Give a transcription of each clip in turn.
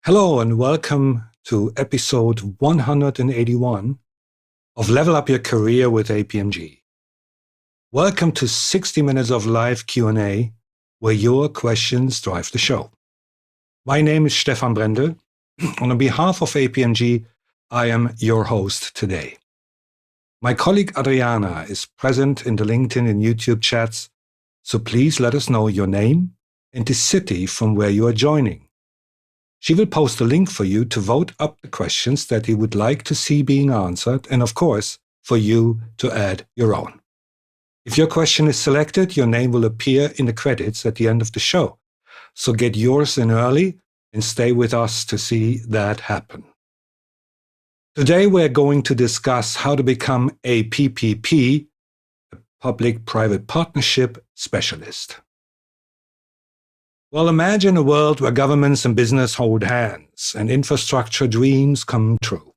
Hello and welcome to episode 181 of Level Up Your Career with APMG. Welcome to 60 minutes of live Q&A where your questions drive the show. My name is Stephan Brendel, and on behalf of APMG, I am your host today. My colleague Adriana is present in the LinkedIn and YouTube chats, so please let us know your name and the city from where you are joining. She will post a link for you to vote up the questions that you would like to see being answered, and of course, for you to add your own. If your question is selected, your name will appear in the credits at the end of the show. So get yours in early and stay with us to see that happen. Today we're going to discuss how to become a PPP, a public-private partnership specialist. Well, imagine a world where governments and business hold hands and infrastructure dreams come true.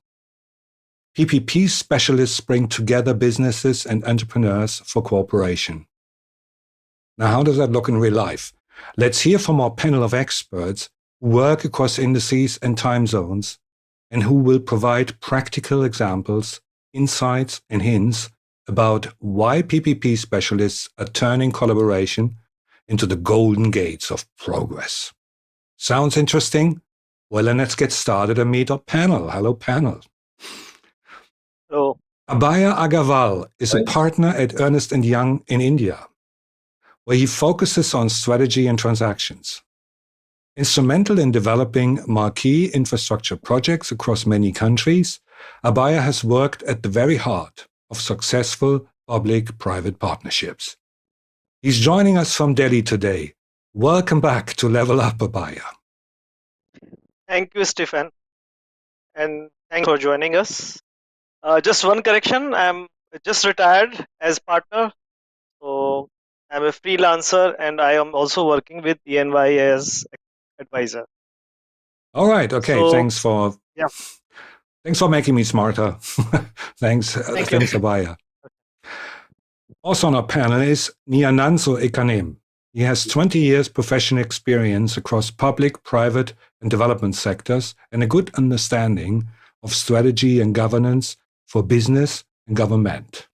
PPP specialists bring together businesses and entrepreneurs for cooperation. Now, how does that look in real life? Let's hear from our panel of experts who work across industries and time zones and who will provide practical examples, insights, and hints about why PPP specialists are turning collaboration into the golden gates of progress. Sounds interesting? Well, then let's get started and meet our panel. Hello, panel. Hello. Abhaya Agarwal is a partner at Ernst & Young in India, where he focuses on strategy and transactions. Instrumental in developing marquee infrastructure projects across many countries, Abhaya has worked at the very heart of successful public-private partnerships. He's joining us from Delhi today. Welcome back to Level Up, Abhaya. Thank you, Stephan. And thanks for joining us. Just one correction. I'm just retired as partner. So I'm a freelancer and I am also working with ENY as advisor. All right. Okay. So, thanks for making me smarter. Thanks, Abhaya. Also on our panel is Nyananso Ekanem. He has 20 years professional experience across public, private, and development sectors and a good understanding of strategy and governance for business and government.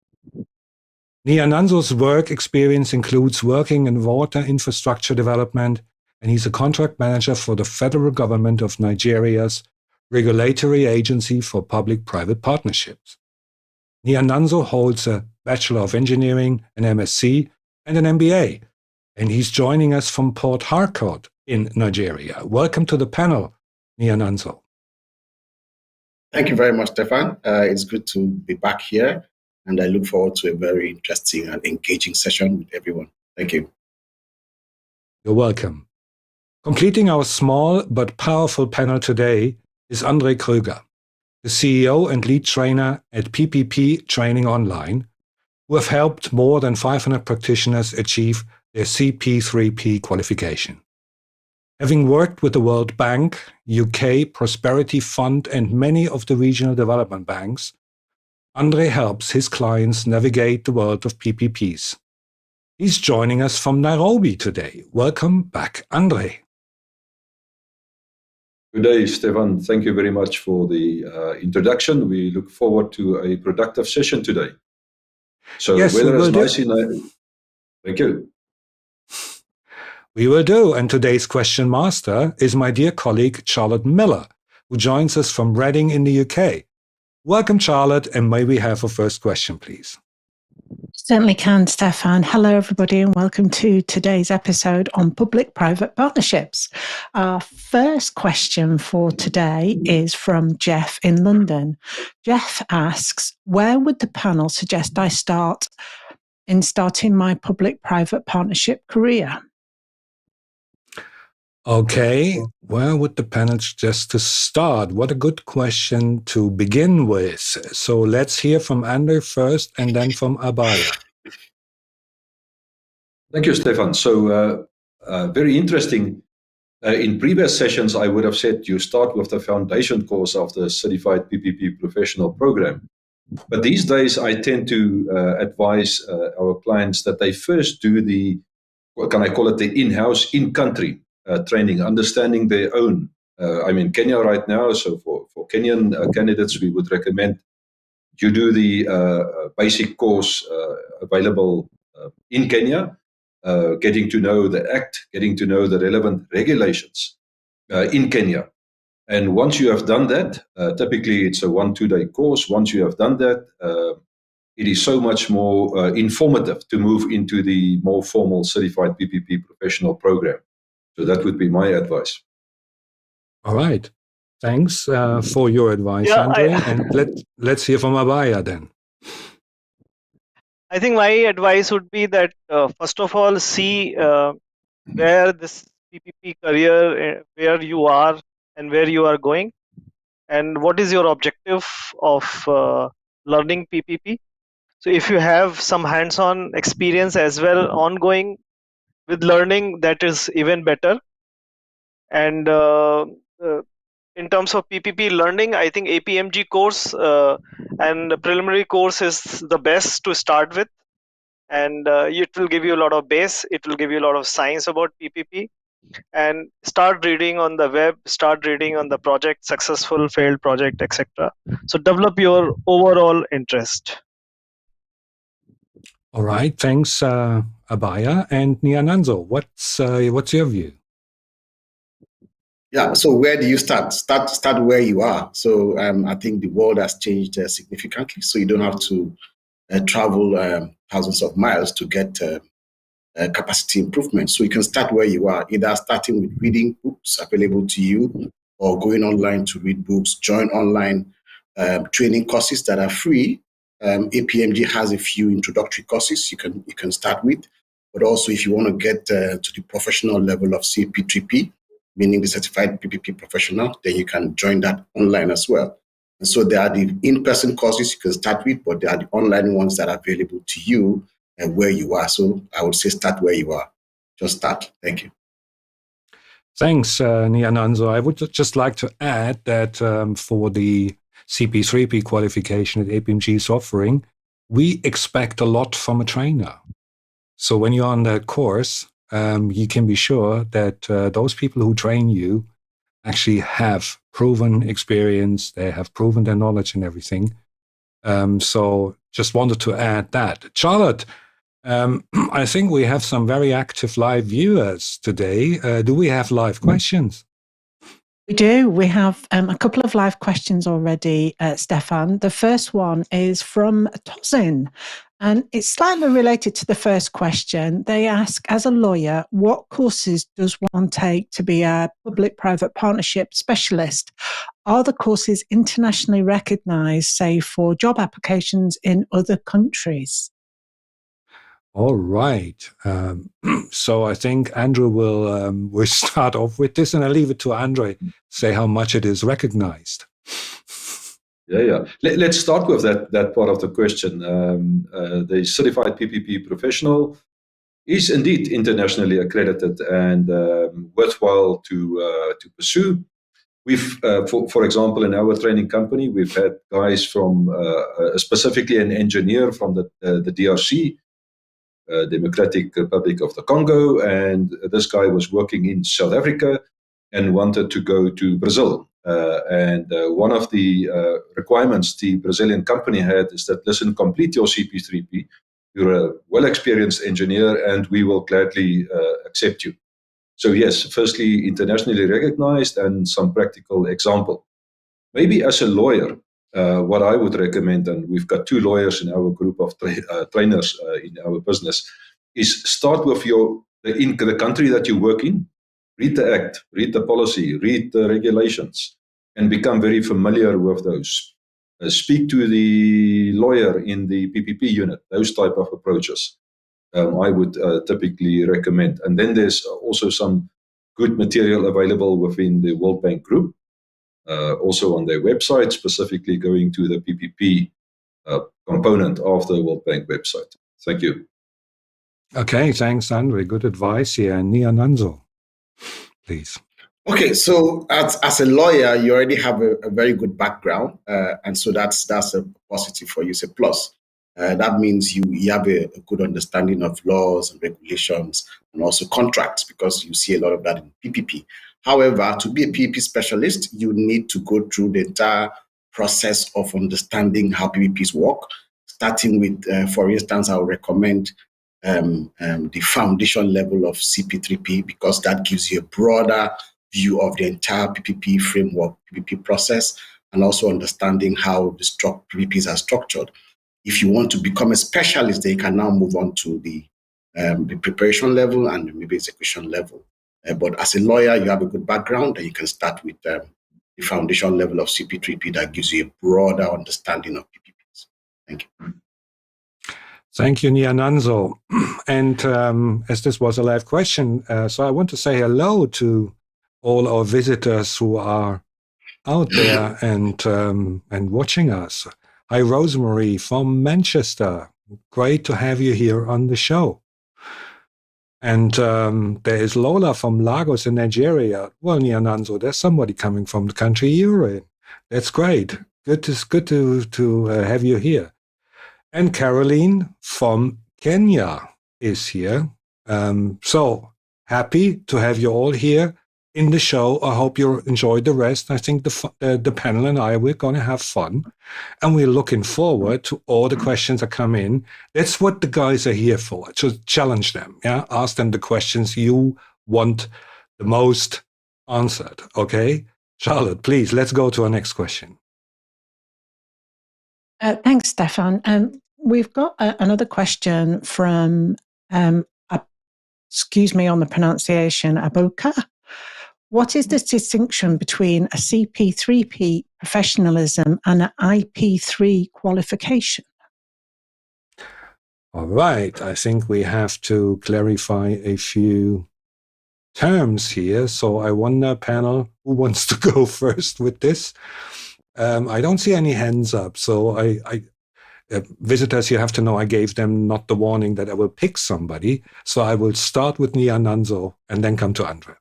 Nyananso's work experience includes working in water infrastructure development, and he's a contract manager for the federal government of Nigeria's regulatory agency for public-private partnerships. Nyananso holds a Bachelor of Engineering, an MSc, and an MBA, and he's joining us from Port Harcourt in Nigeria. Welcome to the panel, Nyananso. Thank you very much, Stephan. It's good to be back here, and I look forward to a very interesting and engaging session with everyone. Thank you. You're welcome. Completing our small but powerful panel today is Kruger, the CEO and lead trainer at PPP Training Online, who have helped more than 500 practitioners achieve their CP3P qualification. Having worked with the World Bank, UK Prosperity Fund, and many of the regional development banks, Andre helps his clients navigate the world of PPPs. He's joining us from Nairobi today. Welcome back, Andre. Good day, Stephan. Thank you very much for the introduction. We look forward to a productive session today. So yes, weather is nice. Thank you. We will do. And today's question master is my dear colleague, Charlotte Miller, who joins us from Reading in the UK. Welcome, Charlotte, and may we have a first question, please? Certainly can, Stephan. Hello, everybody, and welcome to today's episode on public-private partnerships. Our first question for today is from Jeff in London. Jeff asks, where would the panel suggest I start in starting my public-private partnership career? Okay, where would the panel suggest to start? What a good question to begin with. So let's hear from Andre first and then from Abhaya. Thank you, Stephan. So very interesting. In previous sessions, I would have said you start with the foundation course of the Certified PPP Professional program. But these days, I tend to advise our clients that they first do the, what can I call it, the in-house, in-country training, understanding their own I'm in Kenya right now, so for Kenyan candidates, we would recommend you do the basic course available in Kenya, getting to know the Act, getting to know the relevant regulations in Kenya. And once you have done that, typically it's a 1-2 day course. Once you have done that, it is so much more informative to move into the more formal Certified PPP Professional program. So that would be my advice. All right. Thanks for your advice, Yeah, Andre. And let's hear from Abhaya then. I think my advice would be that first of all, see where this PPP career, where you are and where you are going, and what is your objective of learning PPP. So if you have some hands-on experience as well ongoing with learning, that is even better. And in terms of PPP learning, I think APMG course and the preliminary course is the best to start with, and it will give you a lot of base, it will give you a lot of science about PPP, and start reading on the web, start reading on the project, successful, failed project, etc. So develop your overall interest. All right. Thanks, Abhaya. And Nyananso, what's your view? Yeah. So where do you start? Start where you are. So I think the world has changed significantly. So you don't have to travel thousands of miles to get capacity improvement. So you can start where you are, either starting with reading books available to you, or going online to read books, join online training courses that are free. APMG has a few introductory courses you can start with, but also if you want to get to the professional level of CP3P, meaning the Certified PPP Professional, then you can join that online as well. And so there are the in-person courses you can start with, but there are the online ones that are available to you and where you are. So I would say start where you are. Just start. Thank you. Thanks, Nyananso. I would just like to add that for the CP3P qualification that APMG is offering, we expect a lot from a trainer. So when you're on that course, you can be sure that those people who train you actually have proven experience, they have proven their knowledge and everything. So just wanted to add that. Charlotte, I think we have some very active live viewers today. Do we have live questions? We do. We have a couple of live questions already, Stephan. The first one is from Tozin, and it's slightly related to the first question. They ask, as a lawyer, what courses does one take to be a public-private partnership specialist? Are the courses internationally recognized, say, for job applications in other countries? All right. So I think Andrew will start off with this, and I'll leave it to Andre to say how much it is recognized. Yeah. Let's start with that part of the question. The Certified PPP Professional is indeed internationally accredited and worthwhile to pursue. We've, for example, in our training company, we've had guys from specifically an engineer from the DRC, Democratic Republic of the Congo, and this guy was working in South Africa and wanted to go to Brazil. And one of the requirements the Brazilian company had is that, listen, complete your CP3P. You're a well-experienced engineer, and we will gladly accept you. So yes, firstly, internationally recognized and some practical example. Maybe as a lawyer, what I would recommend, and we've got 2 lawyers in our group of trainers in our business, is start with the country that you work in. Read the act, read the policy, read the regulations, and become very familiar with those. Speak to the lawyer in the PPP unit, those type of approaches. I would typically recommend. And then there's also some good material available within the World Bank Group, also on their website, specifically going to the PPP component of the World Bank website. Thank you. Okay, thanks, Andre. Good advice here. And Nyananso, please. Okay, so as a lawyer, you already have a very good background, and so that's a positive for you. It's a plus. That means you have a good understanding of laws and regulations and also contracts, because you see a lot of that in PPP. However, to be a PPP specialist, you need to go through the entire process of understanding how PPPs work, starting with, for instance, I would recommend the foundation level of CP3P, because that gives you a broader view of the entire PPP framework, PPP process, and also understanding how the PPPs are structured. If you want to become a specialist, then you can now move on to the preparation level and maybe execution level. But as a lawyer, you have a good background, and you can start with the foundation level of CP3P that gives you a broader understanding of PPPs. Thank you. Thank you, Nyananso. And as this was a live question, so I want to say hello to all our visitors who are out there and watching us. Hi, Rosemary from Manchester. Great to have you here on the show. And there is Lola from Lagos in Nigeria. Well, Nyananso, there's somebody coming from the country you're in. That's great. Good to have you here. And Caroline from Kenya is here. So happy to have you all here in the show. I hope you enjoyed the rest. I think the panel and I, we're going to have fun. And we're looking forward to all the questions that come in. That's what the guys are here for, to challenge them. Yeah, ask them the questions you want the most answered. Okay? Charlotte, please, let's go to our next question. Thanks, Stephan. We've got another question from, excuse me on the pronunciation, Abhaya. What is the distinction between a CP3P professionalism and an IP3 qualification? All right. I think we have to clarify a few terms here. So I wonder, panel, who wants to go first with this? I don't see any hands up. So visitors, you have to know I gave them not the warning that I will pick somebody. So I will start with Nyananso and then come to Andre.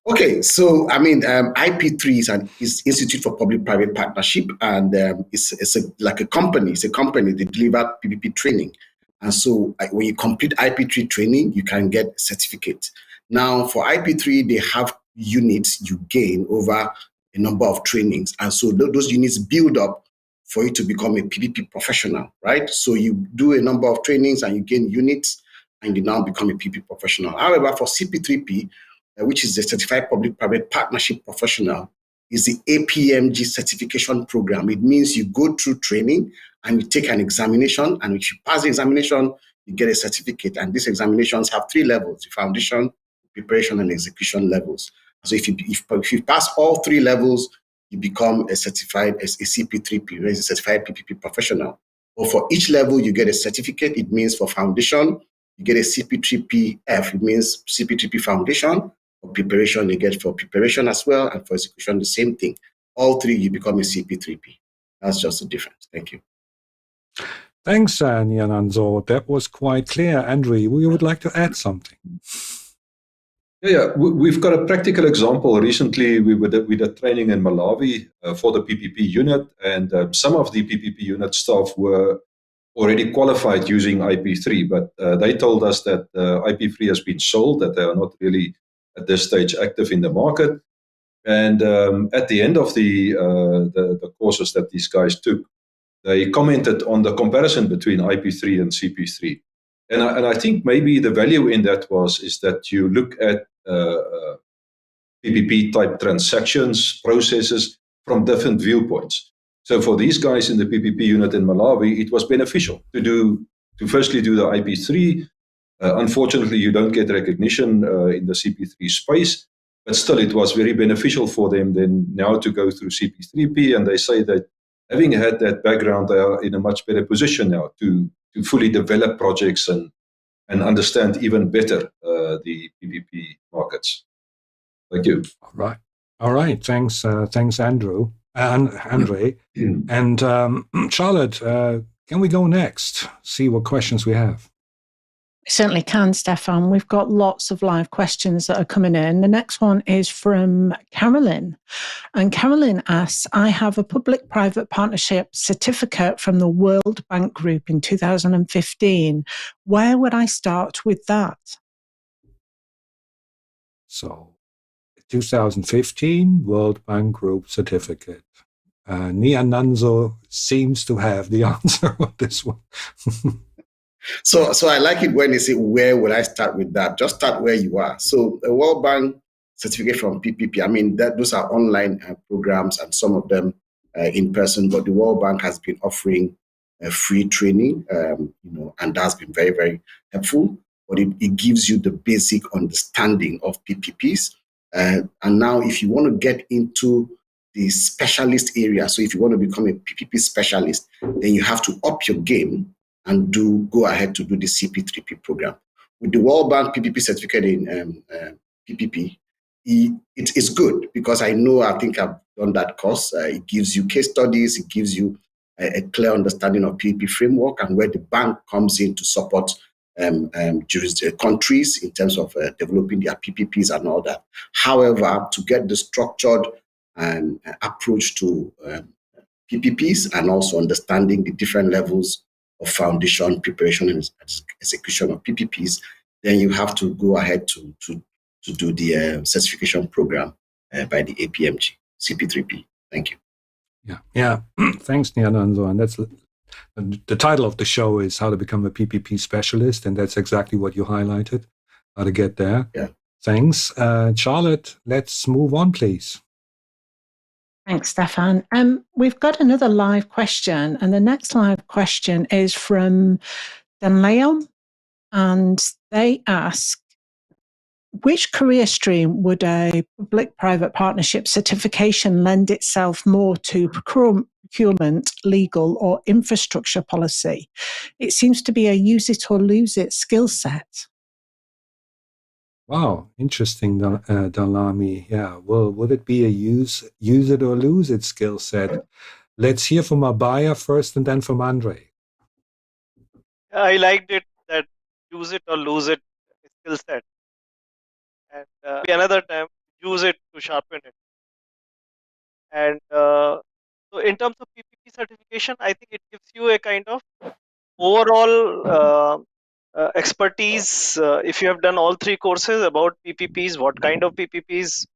Okay, so I mean, IP3 is Institute for Public-Private Partnership, and it's like a company. It's a company that delivers PPP training, and so when you complete IP3 training, you can get a certificate. Now, for IP3, they have units you gain over a number of trainings, and so those units build up for you to become a PPP professional, right? So you do a number of trainings and you gain units, and you now become a PPP professional. However, for CP3P, which is the Certified Public-Private Partnership Professional, is the APMG certification program. It means you go through training and you take an examination, and if you pass the examination, you get a certificate. And these examinations have 3 levels: the foundation, preparation, and execution levels. So if you pass all 3 levels, you become a certified as a CP3P, a Certified PPP Professional. But for each level, you get a certificate. It means for foundation, you get a CP3PF. It means CP3P Foundation. For preparation, you get for preparation as well, and for execution, the same thing. All 3, you become a CP3P. That's just the difference. Thank you. Thanks, Nyananso. That was quite clear. Andre, we would like to add something. Yeah, we've got a practical example. Recently, we did training in Malawi for the PPP unit, and some of the PPP unit staff were already qualified using IP3, but they told us that IP3 has been sold, that they are not really at this stage active in the market. And at the end of the courses that these guys took, they commented on the comparison between IP3 and CP3. And I think maybe the value in that is that you look at PPP type transactions, processes from different viewpoints. So for these guys in the PPP unit in Malawi, it was beneficial to firstly do the IP3. Unfortunately, you don't get recognition in the CP3 space, but still it was very beneficial for them then now to go through CP3P, and they say that having had that background, they are in a much better position now to fully develop projects and understand even better the PPP markets. Thank you. All right. Thanks, Andre. And Charlotte, can we go next? See what questions we have. We certainly can, Stephan. We've got lots of live questions that are coming in. The next one is from Carolyn. And Carolyn asks, I have a public-private partnership certificate from the World Bank Group in 2015. Where would I start with that? So 2015 World Bank Group Certificate. Nyananso seems to have the answer on this one. So I like it when they say, where will I start with that? Just start where you are. So a World Bank certificate from PPP, I mean, those are online programs and some of them in person, but the World Bank has been offering free training, and that's been very, very helpful. But it gives you the basic understanding of PPPs. And now if you want to get into the specialist area, so if you want to become a PPP specialist, then you have to up your game and go ahead to do the CP3P program. With the World Bank PPP certificate in PPP, it's good because I think I've done that course. It gives you case studies, it gives you a clear understanding of PPP framework and where the bank comes in to support countries in terms of developing their PPPs and all that. However, to get the structured approach to PPPs and also understanding the different levels of foundation, preparation, and execution of PPPs, then you have to go ahead to do the certification program by the APMG CP3P. Thank you. Yeah. Thanks, Nyananso. And that's the title of the show is How to Become a PPP Specialist, and that's exactly what you highlighted, how to get there. Yeah. Thanks. Charlotte, let's move on, please. Thanks, Stephan. We've got another live question, and the next live question is from Danleon, and they ask, which career stream would a public-private partnership certification lend itself more to procurement, legal, or infrastructure policy? It seems to be a use it or lose it skill set. Wow, interesting, Dalami. Yeah, well, would it be a use it or lose it skill set? Let's hear from Abhaya first and then from Andre. I liked it, that use it or lose it skill set. And another time, use it to sharpen it. And so in terms of PPP certification, I think it gives you a kind of overall expertise. If you have done all three courses about PPPs, what kind of PPPs,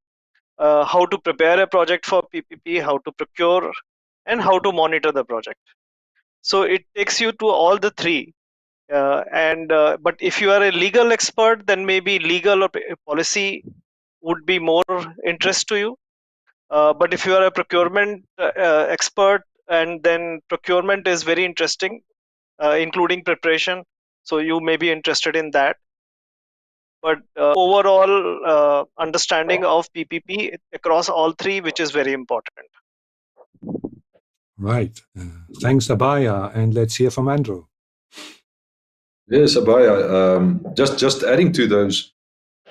how to prepare a project for PPP, how to procure, and how to monitor the project. So it takes you to all the three. But if you are a legal expert, then maybe legal or policy would be more interest to you. But if you are a procurement expert, and then procurement is very interesting, including preparation, so you may be interested in that. But overall understanding of PPP across all three, which is very important. Right. Thanks, Abhaya. And let's hear from Andrew. Yes, Abhaya. Just adding to those,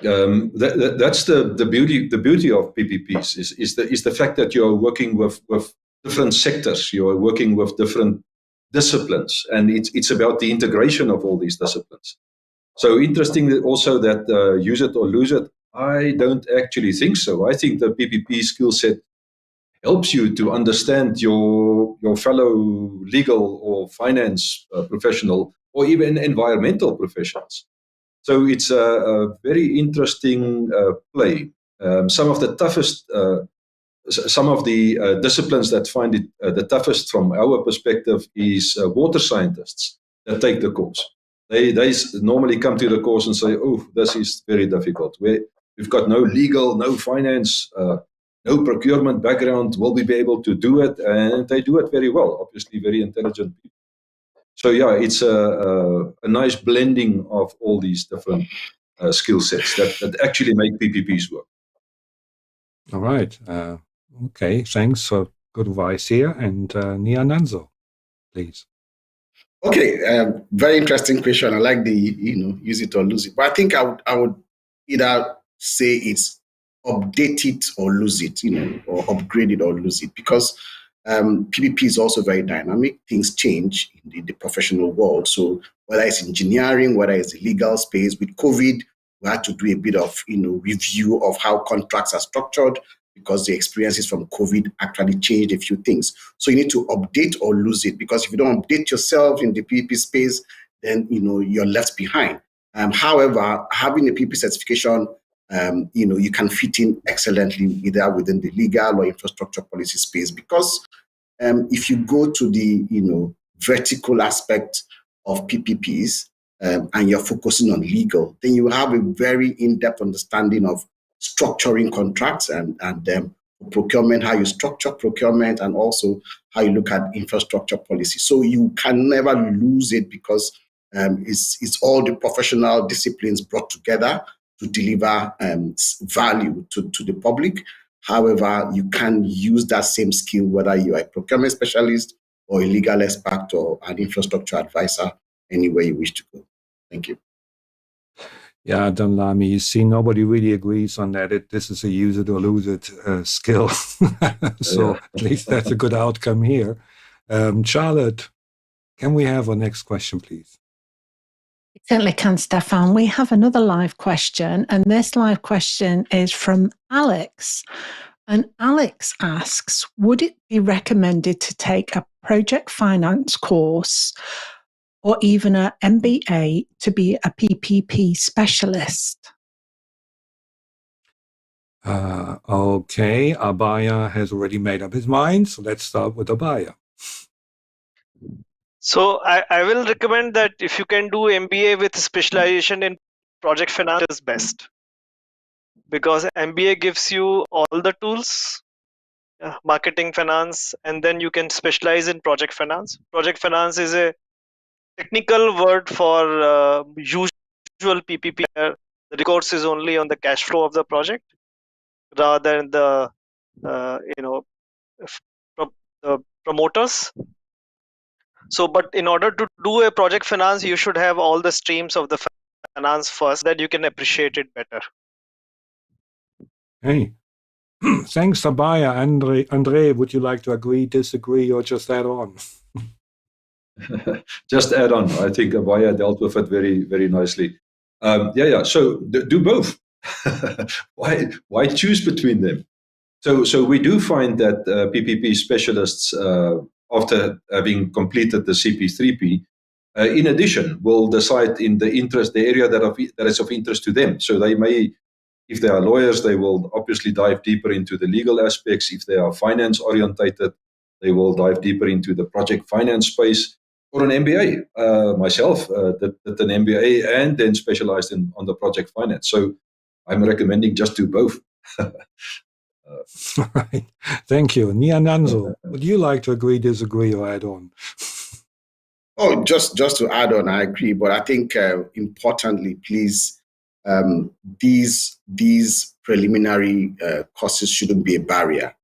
that's the beauty of PPPs is the fact that you are working with different sectors, you are working with different disciplines, and it's about the integration of all these disciplines. So interesting also that use it or lose it. I don't actually think so. I think the PPP skill set helps you to understand your fellow legal or finance professional or even environmental professionals. So it's a very interesting play. Some of the disciplines that find it the toughest from our perspective is water scientists that take the course. They normally come to the course and say, "Oh, this is very difficult. We've got no legal, no finance, no procurement background. Will we be able to do it?" And they do it very well. Obviously, very intelligent people. So yeah, it's a nice blending of all these different skill sets that actually make PPPs work. All right. Okay. Thanks for good advice here. And Nyananso, please. Okay. Very interesting question. I like the use it or lose it. But I think I would either say it's update it or lose it, or upgrade it or lose it, because PPP is also very dynamic. Things change in the professional world. So whether it's engineering, whether it's the legal space, with COVID, we had to do a bit of review of how contracts are structured because the experiences from COVID actually changed a few things. So you need to update or lose it, because if you don't update yourself in the PPP space, then you're left behind. However, having a PPP certification you can fit in excellently either within the legal or infrastructure policy space. Because if you go to the vertical aspect of PPPs and you're focusing on legal, then you have a very in-depth understanding of structuring contracts and procurement, how you structure procurement, and also how you look at infrastructure policy. So you can never lose it, because it's all the professional disciplines brought together to deliver value to the public. However, you can use that same skill whether you are a procurement specialist or a legal expert or an infrastructure advisor, anywhere you wish to go. Thank you. Yeah, Danlami, you see, nobody really agrees on that. This is a use it or lose it skill. So at least that's a good outcome here. Charlotte, can we have our next question, please? It certainly can, Stephan. We have another live question, and this live question is from Alex. And Alex asks, would it be recommended to take a project finance course or even an MBA to be a PPP specialist? Okay, Abhaya has already made up his mind, so let's start with Abhaya. So I will recommend that if you can do MBA with specialization in project finance is best, because MBA gives you all the tools, marketing, finance, and then you can specialize in project finance. Project finance is a technical word for usual PPP. The recourse is only on the cash flow of the project rather than the the promoters. So, but in order to do a project finance, you should have all the streams of the finance first, that you can appreciate it better. Hey, thanks, Abhaya. Andre, would you like to agree, disagree, or just add on? Just add on. I think Abhaya dealt with it very, very nicely. So do both. Why choose between them? So we do find that PPP specialists, after having completed the CP3P, in addition, will decide in the area that is of interest to them. So they may, if they are lawyers, they will obviously dive deeper into the legal aspects. If they are finance orientated, they will dive deeper into the project finance space. Or an MBA. Myself did an MBA and then specialized on the project finance. So I'm recommending just do both. Right. Thank you. Nyananso, would you like to agree, disagree, or add on? Oh, just to add on, I agree. But I think importantly, please, these preliminary courses shouldn't be a barrier,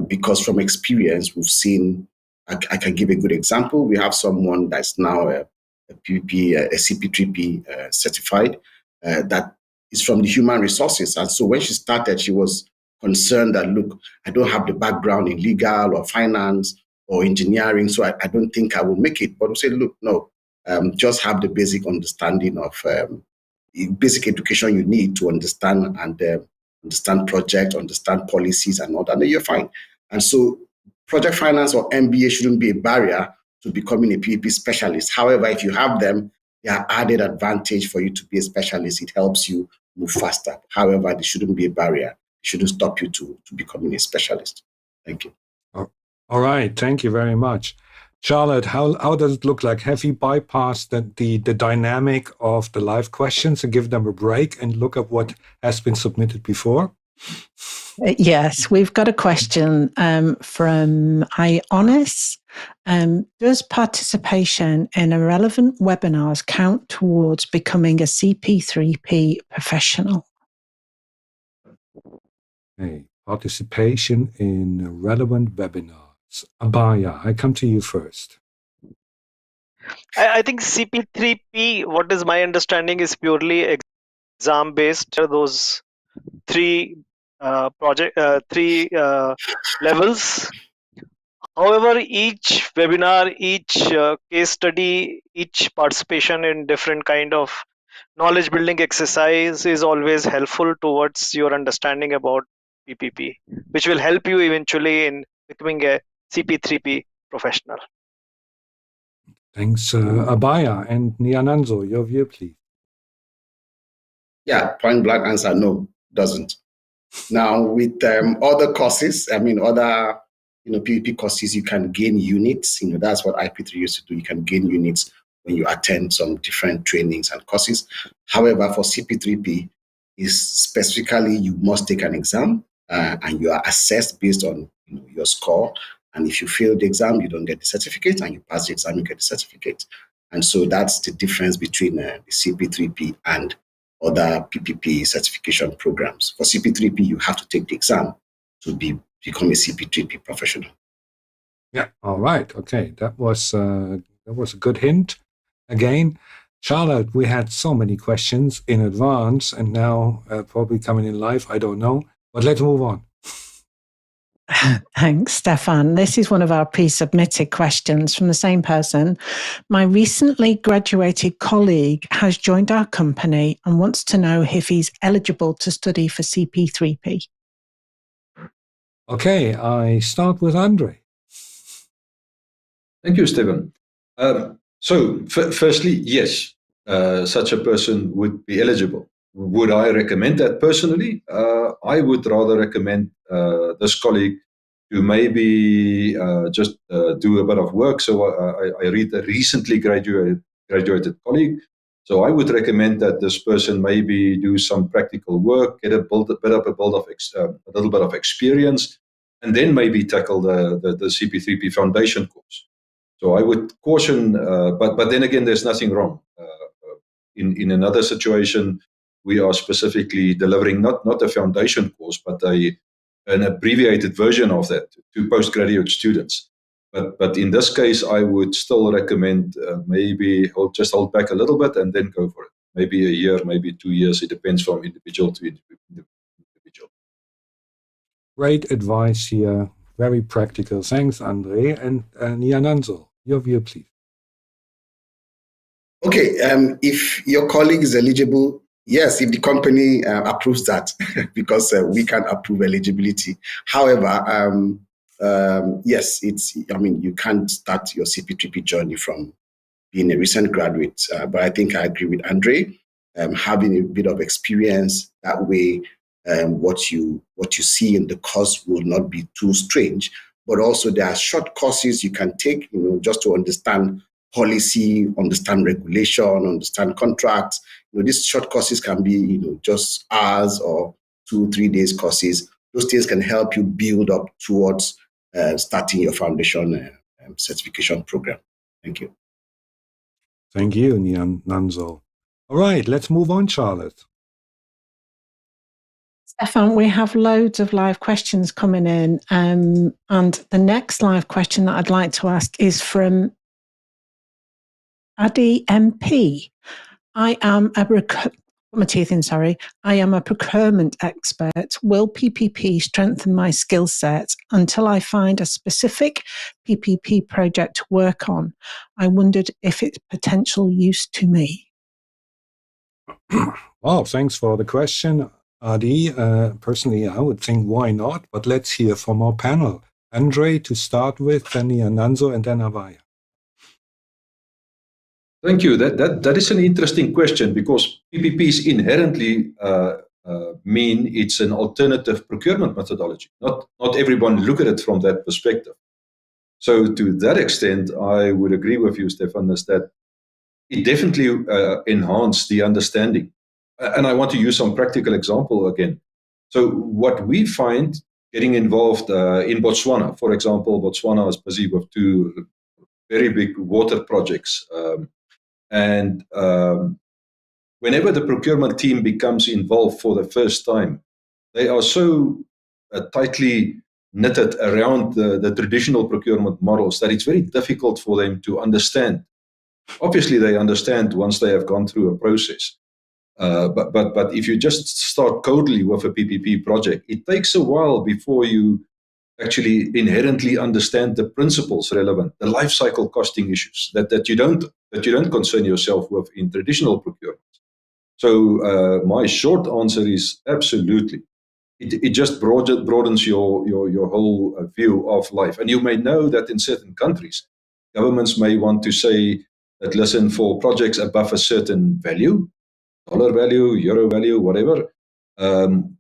because from experience, we've seen, I can give a good example. We have someone that's now a CP3P certified that is from the human resources. And so when she started, she was concerned that, look, I don't have the background in legal or finance or engineering, so I don't think I will make it. But we said, look, no, just have the basic understanding of basic education you need to understand and understand projects, understand policies and all that, and you're fine. And so project finance or MBA shouldn't be a barrier to becoming a PPP specialist. However, if you have them, they are added advantage for you to be a specialist. It helps you move faster. However, they shouldn't be a barrier. It shouldn't stop you to becoming a specialist. Thank you. All right. Thank you very much. Charlotte, how does it look like? Have you bypassed the dynamic of the live questions and give them a break and look at what has been submitted before? Yes, we've got a question from Ionis. Does participation in irrelevant webinars count towards becoming a CP3P professional? Hey, participation in relevant webinars. Abhaya, I come to you first. I think CP3P, what is my understanding, is purely exam based. Those three levels. However, each webinar, each case study, each participation in different kind of knowledge building exercise is always helpful towards your understanding about PPP, which will help you eventually in becoming a CP3P professional. Thanks, Abhaya. And Nyananso, your view, please. Yeah, point blank answer, no, doesn't. Now, with other courses, other PPP courses, you can gain units. That's what IP3 used to do. You can gain units when you attend some different trainings and courses. However, for CP3P, is specifically you must take an exam and you are assessed based on your score. And if you fail the exam, you don't get the certificate, and you pass the exam, you get the certificate. And so that's the difference between the CP3P and other PPP certification programs. For CP3P, you have to take the exam to become a CP3P professional. Yeah. All right. Okay. That was a good hint. Again, Charlotte, we had so many questions in advance, and now probably coming in live. I don't know, but let's move on. Thanks, Stephan. This is one of our pre-submitted questions from the same person. My recently graduated colleague has joined our company and wants to know if he's eligible to study for CP3P. Okay, I start with Andre. Thank you, Stephan. Firstly, yes, such a person would be eligible. Would I recommend that personally? I would rather recommend this colleague to maybe just do a bit of work. So I read a recently graduated colleague. So I would recommend that this person maybe do some practical work, get a little bit of experience, and then maybe tackle the CP3P foundation course. So I would caution, but then again, there's nothing wrong. In another situation, we are specifically delivering not a foundation course, but an abbreviated version of that to postgraduate students. But in this case, I would still recommend maybe just hold back a little bit and then go for it. Maybe a year, maybe 2 years. It depends from individual to individual. Great advice here. Very practical. Thanks, Andre. And Nyananso, your view, please. Okay, if your colleague is eligible, yes, if the company approves that, because we can approve eligibility. However, yes, you can't start your CP3P journey from being a recent graduate. But I think I agree with Andre. Having a bit of experience, that way, what you see in the course will not be too strange. But also, there are short courses you can take, just to understand policy, understand regulation, understand contracts. These short courses can be, just hours or 2-3 days courses. Those things can help you build up towards starting your foundation certification program. Thank you. Thank you, Nyananso. All right, let's move on, Charlotte. Stephan, we have loads of live questions coming in. And the next live question that I'd like to ask is from Adi MP. I am a procurement expert. Will PPP strengthen my skill set until I find a specific PPP project to work on? I wondered if it's potential use to me. Well, thanks for the question, Adi. Personally, I would think why not, but let's hear from our panel. Andre to start with, then Nyananso, and then Abhaya. Thank you. That is an interesting question, because PPPs inherently mean it's an alternative procurement methodology. Not everyone look at it from that perspective. So to that extent, I would agree with you, Stephan, is that it definitely enhanced the understanding. And I want to use some practical example again. So what we find getting involved in Botswana, for example, Botswana is busy with 2 very big water projects. And whenever the procurement team becomes involved for the first time, they are so tightly knitted around the traditional procurement models that it's very difficult for them to understand. Obviously, they understand once they have gone through a process. But if you just start coldly with a PPP project, it takes a while before you actually inherently understand the principles relevant, the life cycle costing issues that you don't concern yourself with in traditional procurement. So my short answer is absolutely. It just broadens your whole view of life. And you may know that in certain countries, governments may want to say that, listen, for projects above a certain value, dollar value, euro value, whatever.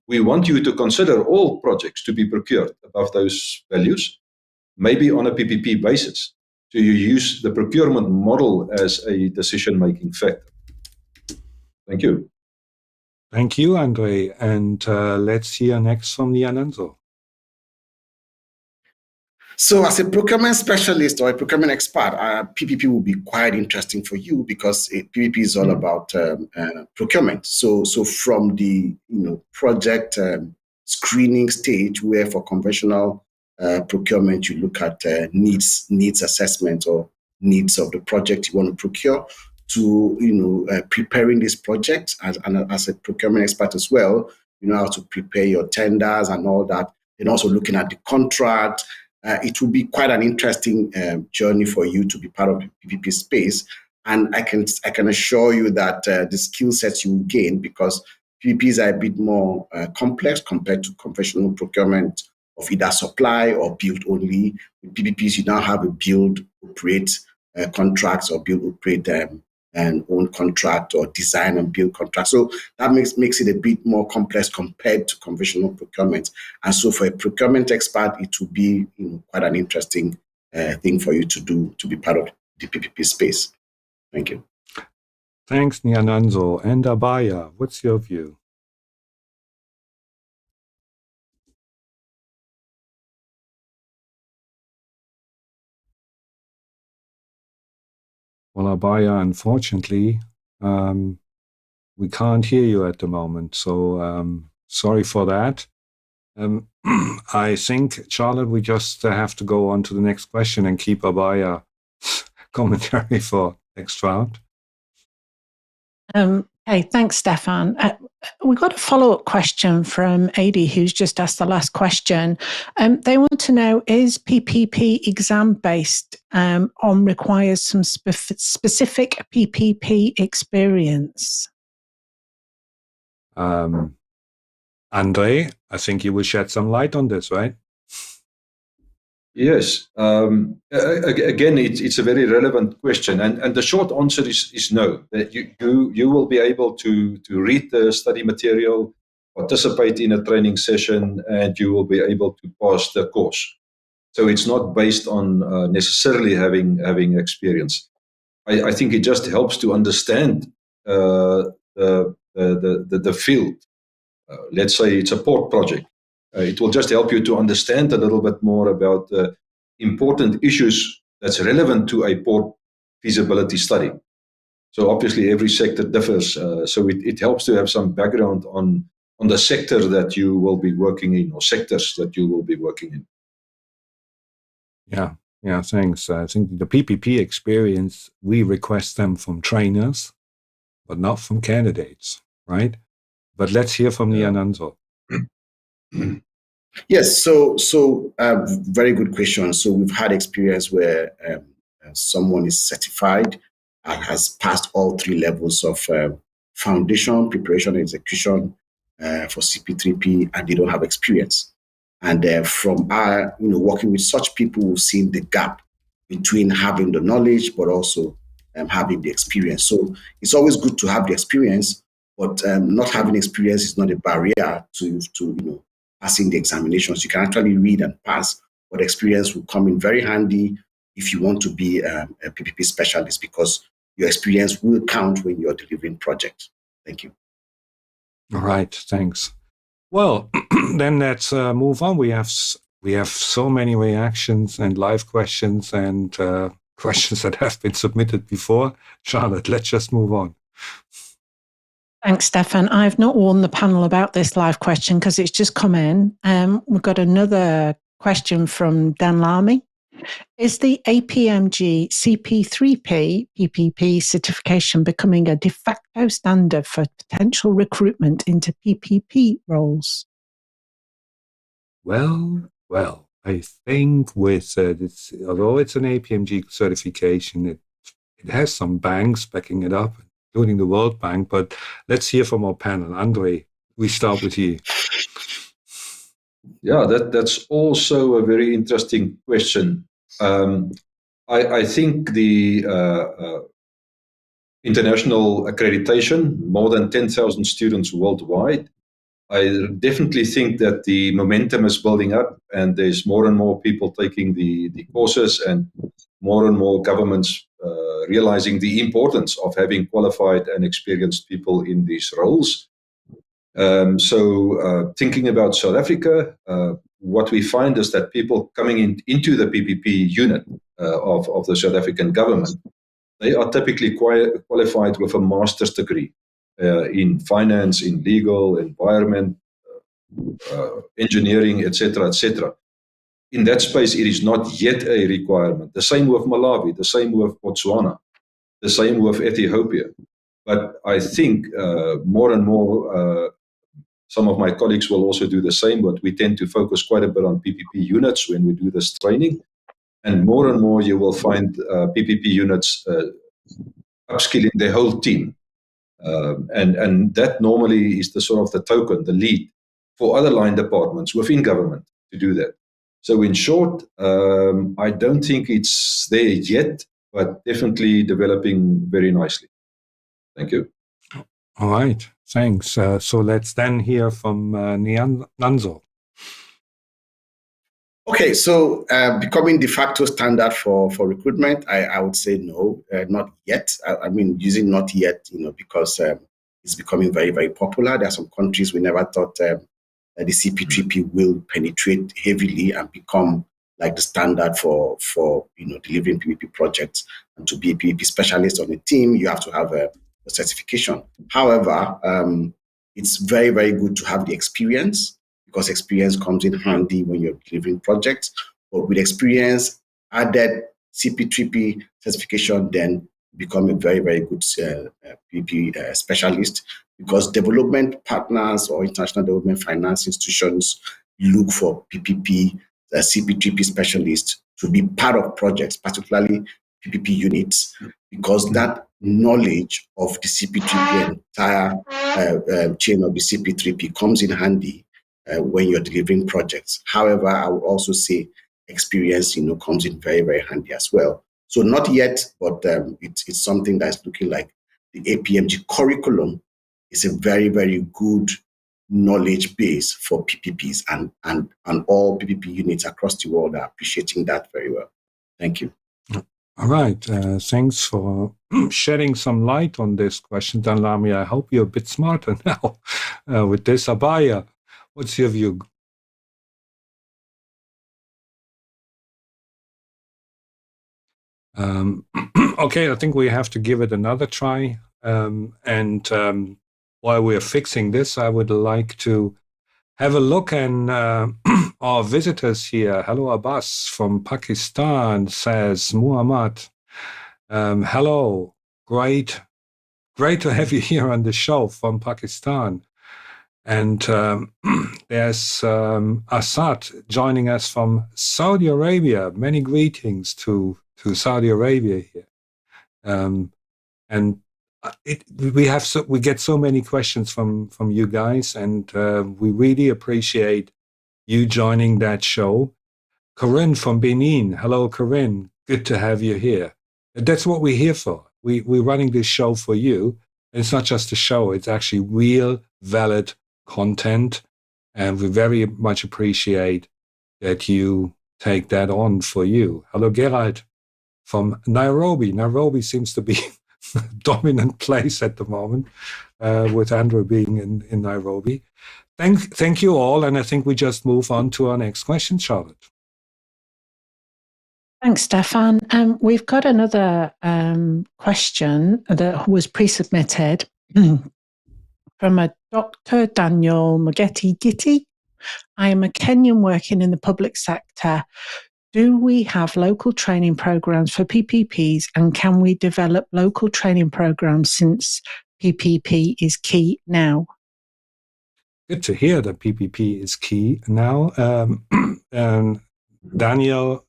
We want you to consider all projects to be procured above those values, maybe on a PPP basis. So you use the procurement model as a decision-making factor. Thank you. Thank you, Andre. And let's hear next from Nyananso. So as a procurement specialist or a procurement expert, PPP will be quite interesting for you because PPP is all about procurement. So from the project screening stage, where for conventional procurement you look at needs assessment or needs of the project you want to procure, to preparing this project as a procurement expert as well. You know how to prepare your tenders and all that, and also looking at the contract. It will be quite an interesting journey for you to be part of the PPP space. And I can assure you that the skill sets you will gain, because PPPs are a bit more complex compared to conventional procurement of either supply or build only. With PPPs, you now have a build, operate contracts, or build, operate and own contract, or design and build contract. So that makes it a bit more complex compared to conventional procurement. And so for a procurement expert, it will be quite an interesting thing for you to do, to be part of the PPP space. Thank you. Thanks, Nyananso. And Abhaya, what's your view? Well, Abhaya, unfortunately, we can't hear you at the moment, so sorry for that. I think, Charlotte, we just have to go on to the next question and keep Abhaya commentary for next round. Hey, thanks, Stephan. We got a follow-up question from Adi, who's just asked the last question. They want to know, is PPP exam-based or requires some specific PPP experience? Andre, I think you will shed some light on this, right? Yes. Again, it's a very relevant question, and the short answer is no. That you will be able to read the study material, participate in a training session, and you will be able to pass the course. So it's not based on necessarily having experience. I think it just helps to understand the field. Let's say it's a port project. It will just help you to understand a little bit more about the important issues that's relevant to a port feasibility study. So obviously every sector differs. So it helps to have some background on the sector that you will be working in, or sectors that you will be working in. Yeah, thanks. I think the PPP experience, we request them from trainers, but not from candidates, right? But let's hear from Nyananso. Yes, so very good question. So we've had experience where someone is certified and has passed all 3 levels of foundation, preparation, and execution for CP3P, and they don't have experience. And from our, working with such people, we've seen the gap between having the knowledge but also having the experience. So it's always good to have the experience, but not having experience is not a barrier to passing the examinations. You can actually read and pass, but experience will come in very handy if you want to be a PPP specialist, because your experience will count when you're delivering projects. Thank you. All right, thanks. Well, then let's move on. We have so many reactions and live questions and questions that have been submitted before. Charlotte, let's just move on. Thanks, Stephan. I've not warned the panel about this live question because it's just come in. We've got another question from Dan Lamy. Is the APMG CP3P PPP certification becoming a de facto standard for potential recruitment into PPP roles? Well, I think with although it's an APMG certification, it has some banks backing it up, including the World Bank. But let's hear from our panel. Andre, we start with you. Yeah, that's also a very interesting question. I think international accreditation, more than 10,000 students worldwide. I definitely think that the momentum is building up, and there's more and more people taking the courses, and more governments realizing the importance of having qualified and experienced people in these roles. Thinking about South Africa, what we find is that people coming into the PPP unit of the South African government, they are typically qualified with a master's degree in finance, in legal, environment, engineering, etc., etc. In that space, it is not yet a requirement. The same with Malawi, the same with Botswana, the same with Ethiopia. But I think more and more, some of my colleagues will also do the same, but we tend to focus quite a bit on PPP units when we do this training. And more you will find PPP units upskilling their whole team. And that normally is the sort of the token, the lead for other line departments within government to do that. So in short, I don't think it's there yet, but definitely developing very nicely. Thank you. All right, thanks. So let's then hear from Nyananso. Okay, so becoming de facto standard for recruitment, I would say no, not yet. I mean, using not yet, because it's becoming very, very popular. There are some countries we never thought the CP3P will penetrate heavily and become like the standard for delivering PPP projects. And to be a PPP specialist on a team, you have to have a certification. However, it's very, very good to have the experience, because experience comes in handy when you're delivering projects. But with experience added CP3P certification, then become a very, very good PPP specialist, because development partners or international development finance institutions look for PPP, CP3P specialists to be part of projects, particularly PPP units, because that knowledge of the CP3P entire chain of the CP3P comes in handy when you're delivering projects. However, I would also say experience, comes in very, very handy as well. So not yet, but it's something that's looking like the APMG curriculum is a very, very good knowledge base for PPPs, and all PPP units across the world are appreciating that very well. Thank you. All right. Thanks for shedding some light on this question, Danlami. I hope you're a bit smarter now with this. Abhaya, what's your view? Okay, I think we have to give it another try. While we're fixing this, I would like to have a look and our visitors here. Hello, Abbas from Pakistan, says Muhammad. Hello, great to have you here on the show from Pakistan. And there's Assad joining us from Saudi Arabia. Many greetings to Saudi Arabia here. We get so many questions from you guys, and we really appreciate you joining that show. Corinne from Benin. Hello, Corinne. Good to have you here. That's what we're here for. We're running this show for you. And it's not just a show. It's actually real, valid content. And we very much appreciate that you take that on for you. Hello, Gerald from Nairobi. Nairobi seems to be dominant place at the moment, with Andrew being in Nairobi. Thank you all, and I think we just move on to our next question, Charlotte. Thanks, Stephan. We've got another question that was pre-submitted from a Dr. Daniel Mogeti Gitti. I am a Kenyan working in the public sector. Do we have local training programs for PPPs, and can we develop local training programs since PPP is key now? Good to hear that PPP is key now. Daniel,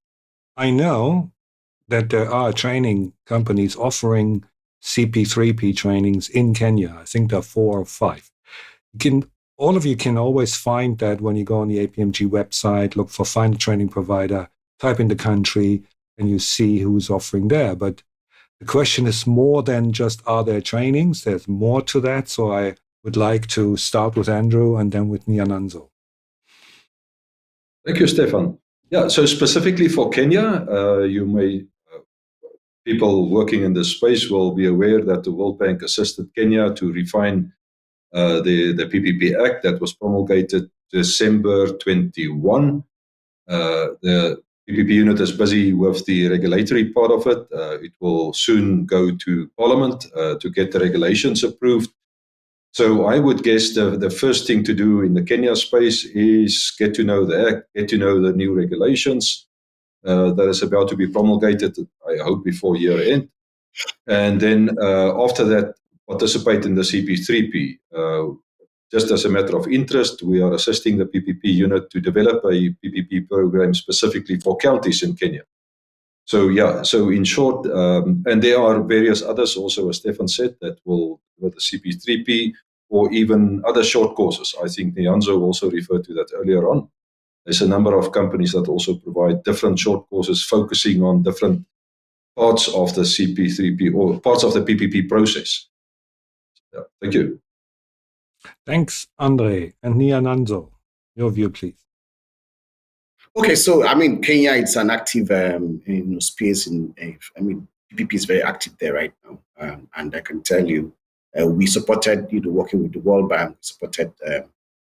I know that there are training companies offering CP3P trainings in Kenya. I think there are 4 or 5. All of you can always find that when you go on the APMG website, look for find a training provider, type in the country, and you see who's offering there. But the question is more than just are there trainings? There's more to that. So I would like to start with Andrew and then with Nyananso. Thank you, Stephan. Yeah, so specifically for Kenya, people working in this space will be aware that the World Bank assisted Kenya to refine the PPP Act that was promulgated December 21. The PPP unit is busy with the regulatory part of it. It will soon go to Parliament to get the regulations approved. So I would guess the first thing to do in the Kenya space is get to know the Act, get to know the new regulations that is about to be promulgated, I hope before year end. And then after that, participate in the CP3P. Just as a matter of interest, we are assisting the PPP unit to develop a PPP program specifically for counties in Kenya. So yeah, so in short, and there are various others also, as Stephan said, that will with the CP3P or even other short courses. I think Nyananso also referred to that earlier on. There's a number of companies that also provide different short courses focusing on different parts of the CP3P or parts of the PPP process. Yeah, thank you. Thanks, Andre. And Nyananso, your view, please. Okay, so I mean, Kenya, it's an active space. PPP is very active there right now, and I can tell you, we supported, working with the World Bank, supported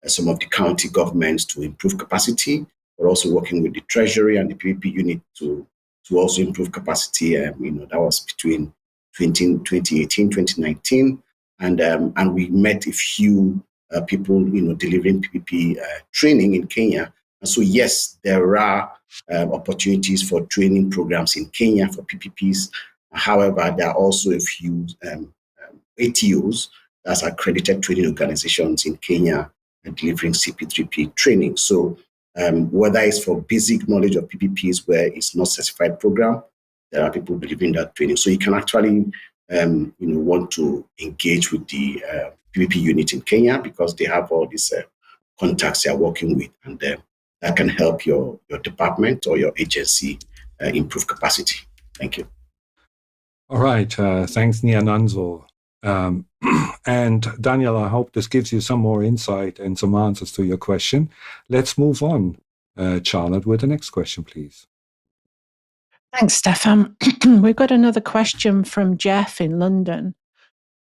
some of the county governments to improve capacity, but also working with the Treasury and the PPP unit to also improve capacity. That was between 2018, 2019, and we met a few people, delivering PPP training in Kenya. And so, yes, there are opportunities for training programs in Kenya for PPPs. However, there are also a few ATOs, that's accredited training organizations in Kenya, delivering CP3P training. So whether it's for basic knowledge of PPPs where it's not certified program, there are people delivering that training. So you can actually want to engage with the PPP unit in Kenya because they have all these contacts they are working with, and that can help your department or your agency improve capacity. Thank you. All right. Thanks, Nyananso. And Daniel, I hope this gives you some more insight and some answers to your question. Let's move on, Charlotte, with the next question, please. Thanks, Stephan. We've got another question from Jeff in London.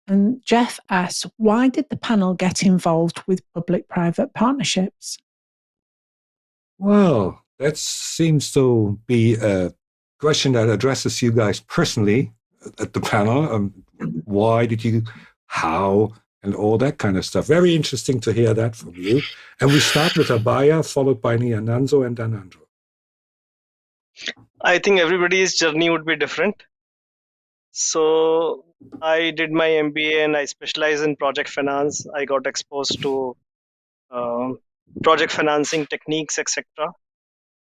And Jeff asks, why did the panel get involved with public-private partnerships? Well, that seems to be a question that addresses you guys personally at the panel. Why did you, how, and all that kind of stuff. Very interesting to hear that from you. And we start with Abhaya, followed by Nyananso and then Andrew. I think everybody's journey would be different. So I did my MBA and I specialize in project finance. I got exposed to project financing techniques, etc.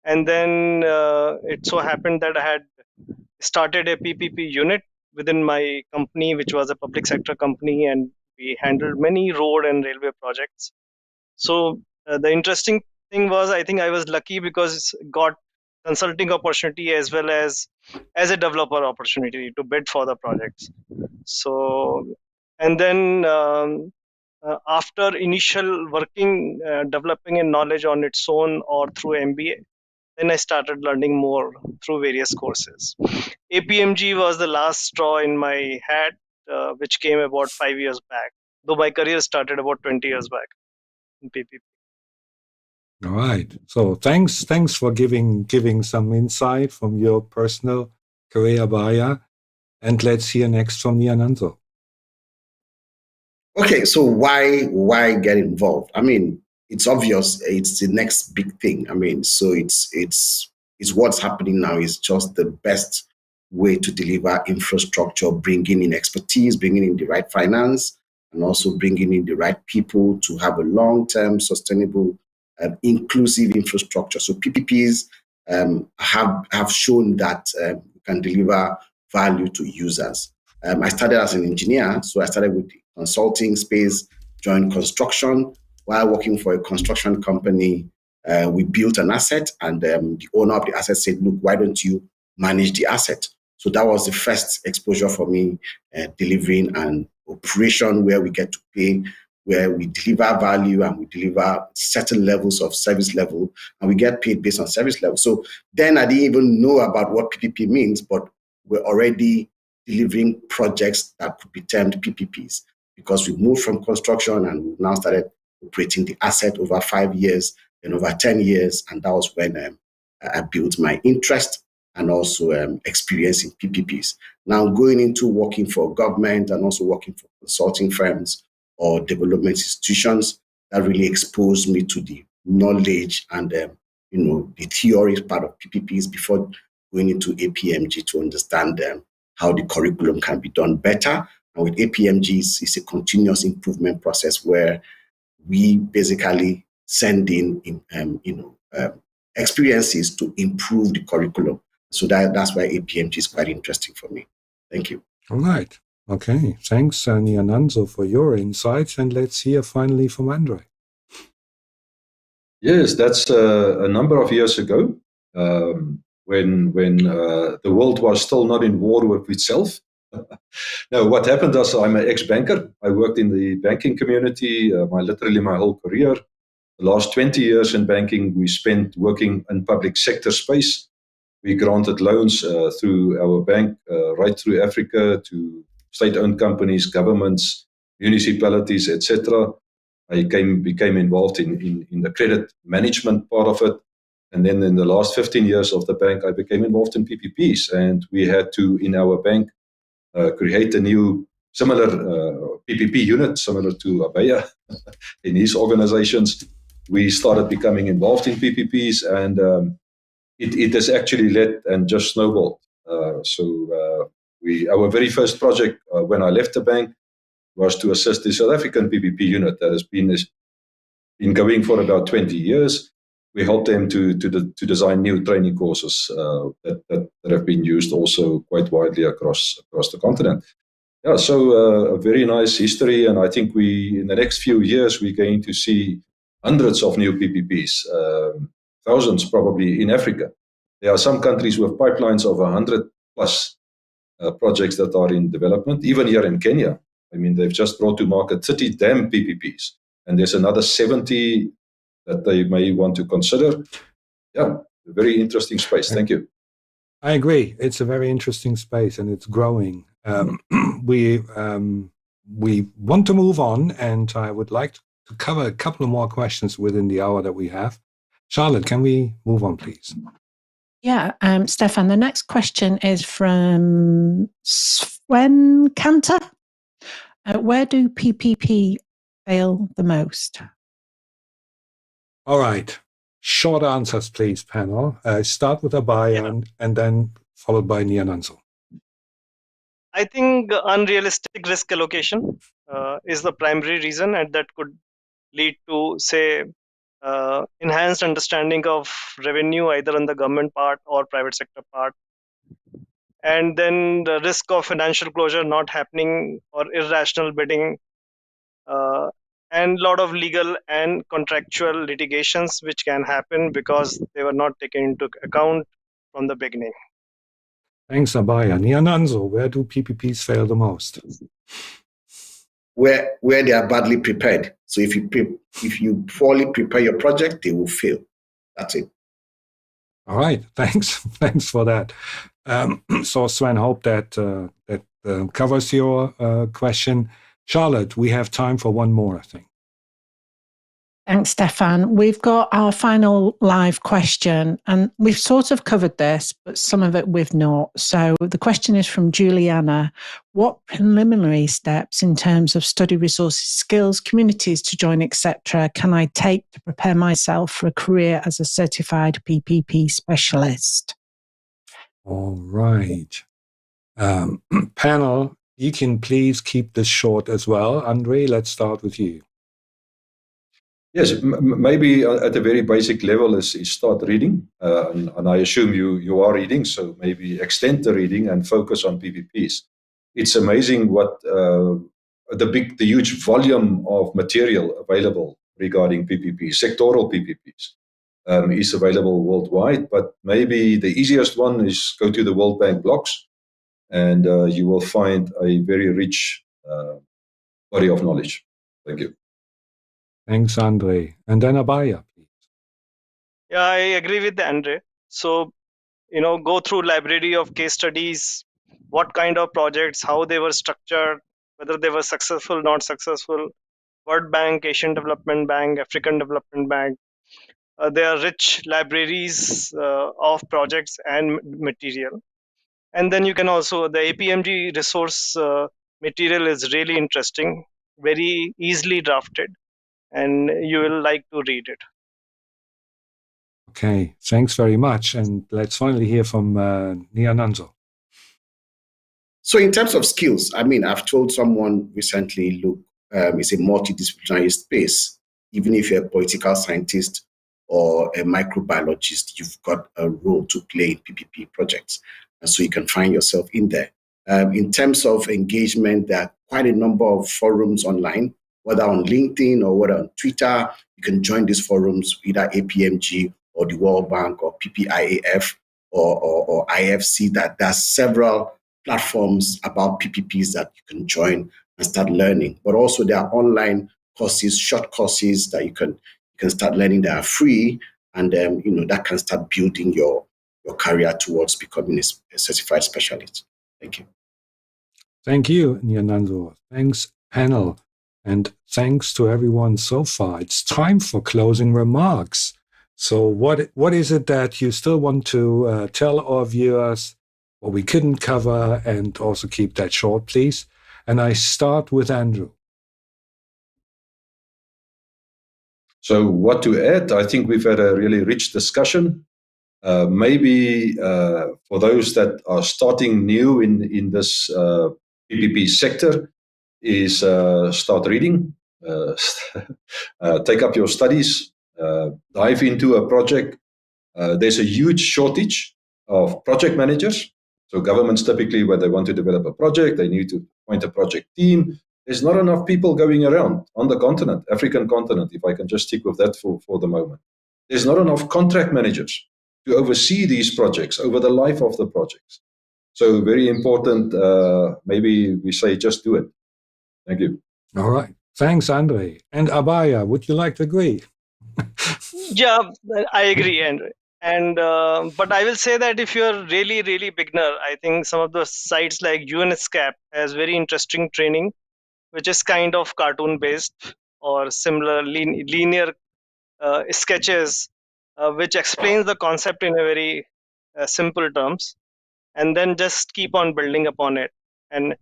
And then it so happened that I had started a PPP unit within my company, which was a public sector company, and we handled many road and railway projects. So the interesting thing was, I think I was lucky because got consulting opportunity as well as a developer opportunity to bid for the projects. So, and then after initial working, developing a knowledge on its own or through MBA, then I started learning more through various courses. APMG was the last straw in my hat, which came about 5 years back, though my career started about 20 years back in PPP. All right. So thanks for giving some insight from your personal career, Abhaya. And let's hear next from Nyananso. Okay, so why get involved? I mean, it's obvious. It's the next big thing. I mean, so it's what's happening now is just the best way to deliver infrastructure, bringing in expertise, bringing in the right finance, and also bringing in the right people to have a long-term, sustainable, inclusive infrastructure. So PPPs have shown that we can deliver value to users. I started as an engineer, so I started with the consulting space, joined construction. While working for a construction company, we built an asset, and the owner of the asset said, look, why don't you manage the asset? So that was the first exposure for me, delivering an operation where we get to pay, where we deliver value and we deliver certain levels of service level, and we get paid based on service level. So then I didn't even know about what PPP means, but we're already delivering projects that could be termed PPPs, because we moved from construction and we've now started operating the asset over 5 years and over 10 years. And that was when I built my interest and also experience in PPPs. Now going into working for government and also working for consulting firms or development institutions, that really exposed me to the knowledge and the theory part of PPPs before going into APMG to understand how the curriculum can be done better. And with APMG, it's a continuous improvement process where we basically send in experiences to improve the curriculum. So that's why APMG is quite interesting for me. Thank you. All right. Okay. Thanks, Nyananso, for your insights. And let's hear finally from Andre. Yes, that's a number of years ago, when the world was still not in war with itself. Now, what happened was, I'm an ex-banker. I worked in the banking community literally my whole career. The last 20 years in banking, we spent working in public sector space. We granted loans through our bank right through Africa to state-owned companies, governments, municipalities, etc. I became involved in the credit management part of it. And then in the last 15 years of the bank, I became involved in PPPs. And we had to, in our bank, create a new similar PPP unit, similar to Abhaya in his organizations. We started becoming involved in PPPs, and it has actually led and just snowballed. Our very first project when I left the bank was to assist the South African PPP unit that has been going for about 20 years. We helped them to design new training courses that have been used also quite widely across the continent. Yeah, so a very nice history, and I think in the next few years we're going to see hundreds of new PPPs, thousands probably in Africa. There are some countries with pipelines of 100 plus projects that are in development. Even here in Kenya, I mean, they've just brought to market 30 dam PPPs, and there's another 70 that they may want to consider. Yeah, a very interesting space. Thank you. I agree. It's a very interesting space, and it's growing. We want to move on, and I would like to cover a couple of more questions within the hour that we have. Charlotte, can we move on, please? Yeah, Stephan, the next question is from Sven Cantor. Where do PPP fail the most? All right. Short answers, please, panel. Start with Abhaya and then followed by Nyananso. I think unrealistic risk allocation is the primary reason, and that could lead to, say, enhanced understanding of revenue either on the government part or private sector part. And then the risk of financial closure not happening or irrational bidding, and a lot of legal and contractual litigations which can happen because they were not taken into account from the beginning. Thanks, Abhaya. Nyananso, where do PPPs fail the most? Where they are badly prepared. So if you poorly prepare your project, they will fail. That's it. All right. Thanks. Thanks for that. So Sven, hope that covers your question. Charlotte, we have time for one more, I think. Thanks, Stephan. We've got our final live question, and we've sort of covered this, but some of it we've not. So the question is from Juliana. What preliminary steps in terms of study resources, skills, communities to join, etc., can I take to prepare myself for a career as a certified PPP specialist? All right. Panel, you can please keep this short as well. Andre, let's start with you. Yes, maybe at a very basic level is start reading, and I assume you are reading, so maybe extend the reading and focus on PPPs. It's amazing what the huge volume of material available regarding PPPs, sectoral PPPs, is available worldwide. But maybe the easiest one is go to the World Bank blogs. and you will find a very rich body of knowledge. Thank you. Thanks, Andre. And then Abhaya, please. Yeah, I agree with Andre. So, go through library of case studies, what kind of projects, how they were structured, whether they were successful, not successful. World Bank, Asian Development Bank, African Development Bank. There are rich libraries of projects and material. And then you can also, the APMG resource material is really interesting, very easily drafted, and you will like to read it. Okay, thanks very much. And let's finally hear from Nyananso. So in terms of skills, I mean, I've told someone recently, look, it's a multidisciplinary space. Even if you're a political scientist or a microbiologist, you've got a role to play in PPP projects. And so you can find yourself in there. In terms of engagement, there are quite a number of forums online, whether on LinkedIn or whether on Twitter. You can join these forums, either APMG or the World Bank or PPIAF or IFC. That there's several platforms about PPPs that you can join and start learning. But also there are online courses, short courses that you can start learning that are free, and that can start building your career towards becoming a certified specialist. Thank you. Thank you, Nyananso. Thanks, panel. And thanks to everyone so far. It's time for closing remarks. So what is it that you still want to tell our viewers, what we couldn't cover, and also keep that short, please? And I start with Andrew. So what to add? I think we've had a really rich discussion. Maybe for those that are starting new in this PPP sector, is start reading, take up your studies, dive into a project. There's a huge shortage of project managers. So governments typically, when they want to develop a project, they need to appoint a project team. There's not enough people going around on the continent, African continent, if I can just stick with that for the moment. There's not enough contract managers to oversee these projects over the life of the projects. So very important, maybe we say just do it. Thank you. All right. Thanks, Andre. And Abhaya, would you like to agree? Yeah, I agree, Andre. And but I will say that if you're really beginner, I think some of the sites like UNSCAP has very interesting training, which is kind of cartoon based or similar linear sketches, which explains the concept in a very simple terms, and then just keep on building upon it. And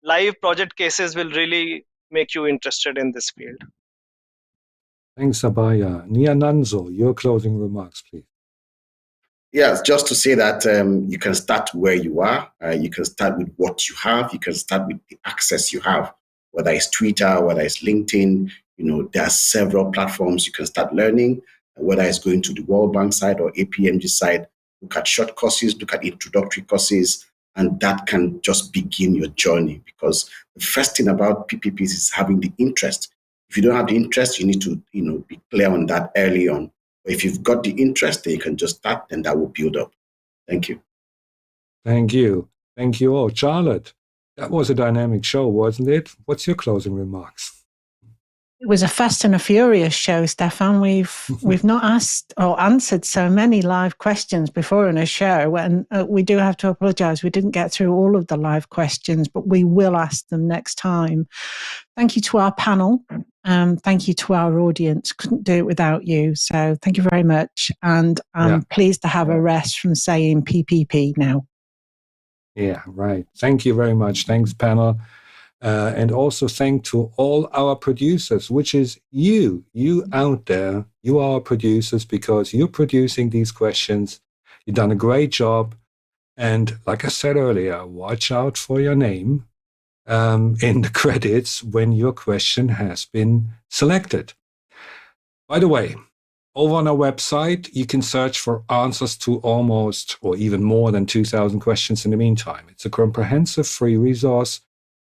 live project cases will really make you interested in this field. Thanks, Abhaya. Nyananso, your closing remarks, please. Yes, just to say that you can start where you are. You can start with what you have. You can start with the access you have, whether it's Twitter, whether it's LinkedIn. There are several platforms you can start learning, whether it's going to the World Bank side or APMG side. Look at short courses, look at introductory courses, and that can just begin your journey. Because the first thing about PPPs is having the interest. If you don't have the interest, you need to be clear on that early on. But if you've got the interest, then you can just start, and that will build up. Thank you. Thank you. Thank you all. Charlotte, that was a dynamic show, wasn't it? What's your closing remarks? It was a fast and a furious show, Stephan. We've not asked or answered so many live questions before in a show, and we do have to apologise. We didn't get through all of the live questions, but we will ask them next time. Thank you to our panel. Thank you to our audience. Couldn't do it without you. So thank you very much. And I'm pleased to have a rest from saying PPP now. Yeah, right. Thank you very much. Thanks, panel. And also thank to all our producers, which is you out there. You are our producers because you're producing these questions. You've done a great job. And like I said earlier, watch out for your name in the credits when your question has been selected. By the way, over on our website, you can search for answers to almost or even more than 2,000 questions in the meantime. It's a comprehensive free resource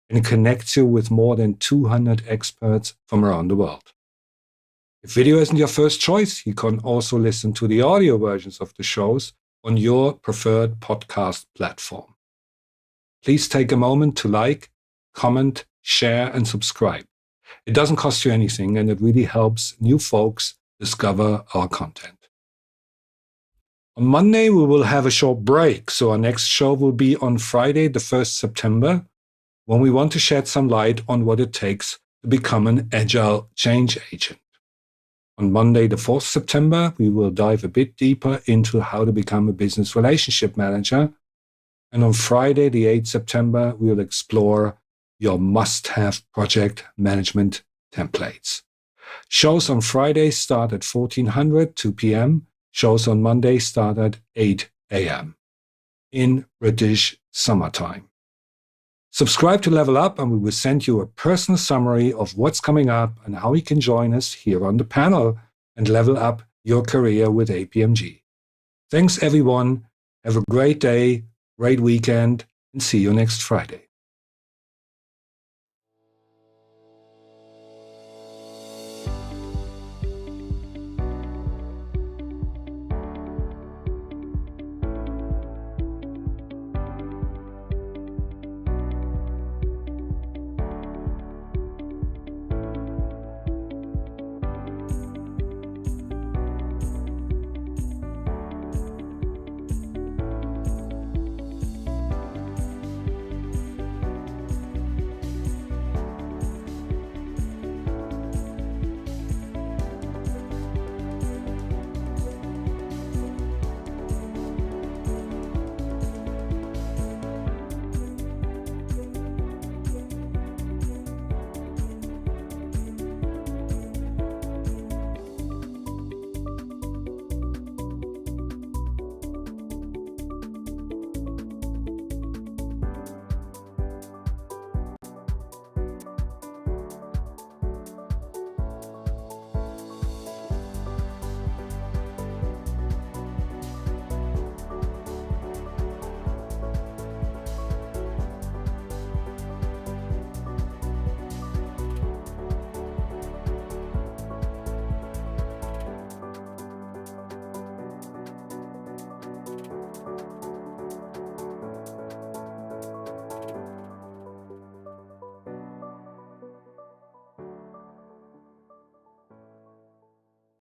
and it connects you with more than 200 experts from around the world. If video isn't your first choice, you can also listen to the audio versions of the shows on your preferred podcast platform. please take a moment to like, comment, share, and subscribe. It doesn't cost you anything, and it really helps new folks discover our content. On Monday, we will have a short break, so our next show will be on Friday, the 1st September, when we want to shed some light on what it takes to become an agile change agent. On Monday, the 4th September, we will dive a bit deeper into how to become a business relationship manager. And on Friday, the 8th September, we will explore your must-have project management templates. Shows on Friday start at 1400, 2 p.m. Shows on Monday start at 8 a.m. in British summertime. Subscribe to Level Up and we will send you a personal summary of what's coming up and how you can join us here on the panel and level up your career with APMG. Thanks everyone. Have a great day, great weekend, and see you next Friday.